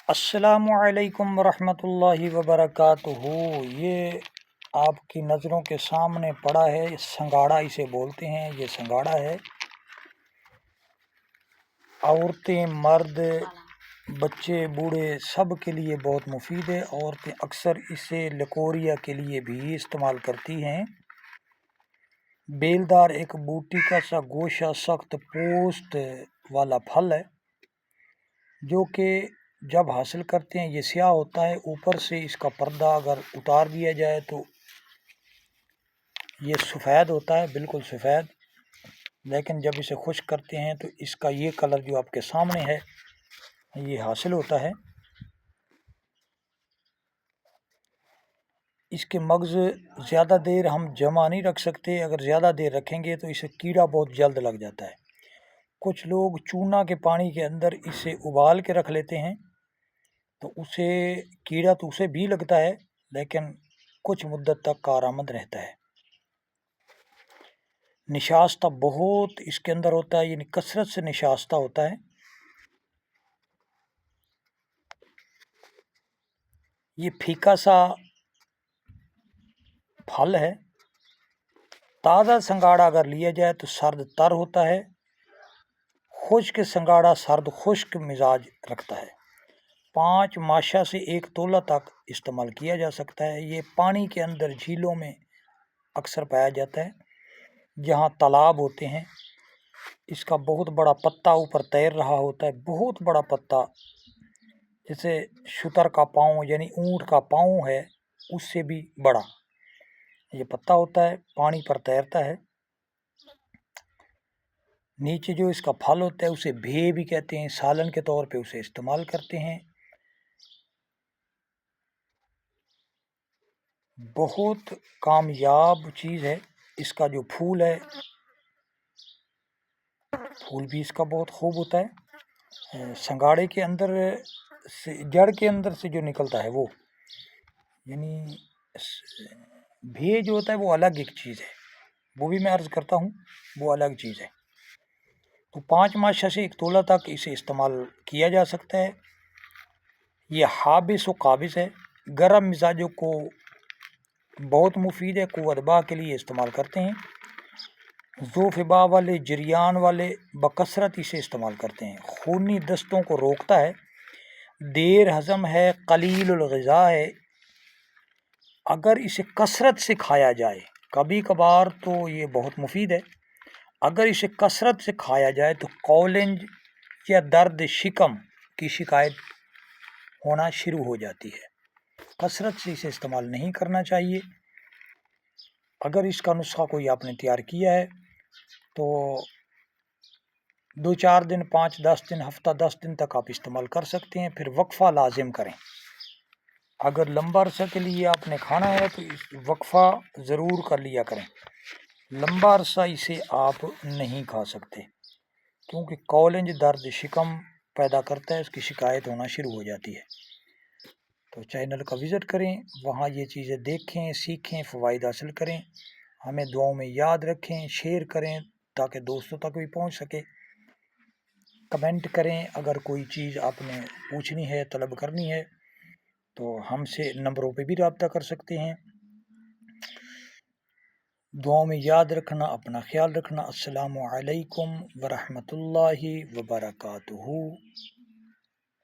السلام علیکم ورحمۃ اللہ وبرکاتہ۔ یہ آپ کی نظروں کے سامنے پڑا ہے سنگاڑا، اسے بولتے ہیں۔ یہ سنگاڑا ہے، عورتیں، مرد، بچے، بوڑھے سب کے لیے بہت مفید ہے۔ عورتیں اکثر اسے لکوریا کے لیے بھی استعمال کرتی ہیں۔ بیلدار ایک بوٹی کا سا گوشہ سخت پوست والا پھل ہے جو کہ جب حاصل کرتے ہیں یہ سیاہ ہوتا ہے۔ اوپر سے اس کا پردہ اگر اتار دیا جائے تو یہ سفید ہوتا ہے، بالکل سفید، لیکن جب اسے خشک کرتے ہیں تو اس کا یہ کلر جو آپ کے سامنے ہے یہ حاصل ہوتا ہے۔ اس کے مغز زیادہ دیر ہم جمع نہیں رکھ سکتے، اگر زیادہ دیر رکھیں گے تو اسے کیڑا بہت جلد لگ جاتا ہے۔ کچھ لوگ چونا کے پانی کے اندر اسے ابال کے رکھ لیتے ہیں تو اسے کیڑا تو اسے بھی لگتا ہے لیکن کچھ مدت تک کارآمد رہتا ہے۔ نشاستہ بہت اس کے اندر ہوتا ہے، یعنی کثرت سے نشاستہ ہوتا ہے۔ یہ پھیکا سا پھل ہے۔ تازہ سنگاڑا اگر لیا جائے تو سرد تر ہوتا ہے، خشک سنگاڑا سرد خشک مزاج رکھتا ہے۔ 5 ماشا سے 1 تولہ تک استعمال کیا جا سکتا ہے۔ یہ پانی کے اندر جھیلوں میں اکثر پایا جاتا ہے جہاں تالاب ہوتے ہیں۔ اس کا بہت بڑا پتا اوپر تیر رہا ہوتا ہے، بہت بڑا پتا، جیسے شتر کا پاؤں یعنی اونٹ کا پاؤں ہے اس سے بھی بڑا یہ پتا ہوتا ہے، پانی پر تیرتا ہے۔ نیچے جو اس کا پھل ہوتا ہے اسے بھے بھی کہتے ہیں، سالن کے طور پہ اسے استعمال کرتے ہیں۔ بہت کامیاب چیز ہے۔ اس کا جو پھول ہے، پھول بھی اس کا بہت خوب ہوتا ہے۔ سنگاڑے کے اندر سے، جڑ کے اندر سے جو نکلتا ہے وہ، یعنی بھے جو ہوتا ہے وہ الگ ایک چیز ہے، وہ بھی میں عرض کرتا ہوں وہ الگ چیز ہے۔ تو 5 ماشا سے 1 تولہ تک اسے استعمال کیا جا سکتا ہے۔ یہ حابس و قابض ہے، گرم مزاجوں کو بہت مفید ہے، قوت باہ کے لیے استعمال کرتے ہیں۔ ذوف باہ والے، جریان والے بکثرت اسے استعمال کرتے ہیں۔ خونی دستوں کو روکتا ہے، دیر ہضم ہے، قلیل الغذا ہے۔ اگر اسے کثرت سے کھایا جائے، کبھی کبھار تو یہ بہت مفید ہے، اگر اسے کثرت سے کھایا جائے تو کولنج یا درد شکم کی شکایت ہونا شروع ہو جاتی ہے۔ کثرت سے اسے استعمال نہیں کرنا چاہیے۔ اگر اس کا نسخہ کوئی آپ نے تیار کیا ہے تو 2-4 دن، 5-10 دن، ہفتہ 10 دن تک آپ استعمال کر سکتے ہیں، پھر وقفہ لازم کریں۔ اگر لمبا عرصہ کے لیے آپ نے کھانا ہے تو وقفہ ضرور کر لیا کریں۔ لمبا عرصہ اسے آپ نہیں کھا سکتے کیونکہ کولنج درد شکم پیدا کرتا ہے، اس کی شکایت ہونا شروع ہو جاتی ہے۔ تو چینل کا وزٹ کریں، وہاں یہ چیزیں دیکھیں، سیکھیں، فوائد حاصل کریں۔ ہمیں دعاؤں میں یاد رکھیں، شیئر کریں تاکہ دوستوں تک بھی پہنچ سکے۔ کمنٹ کریں، اگر کوئی چیز آپ نے پوچھنی ہے، طلب کرنی ہے تو ہم سے نمبروں پہ بھی رابطہ کر سکتے ہیں۔ دعاؤں میں یاد رکھنا، اپنا خیال رکھنا۔ السلام علیکم ورحمۃ اللہ وبرکاتہ۔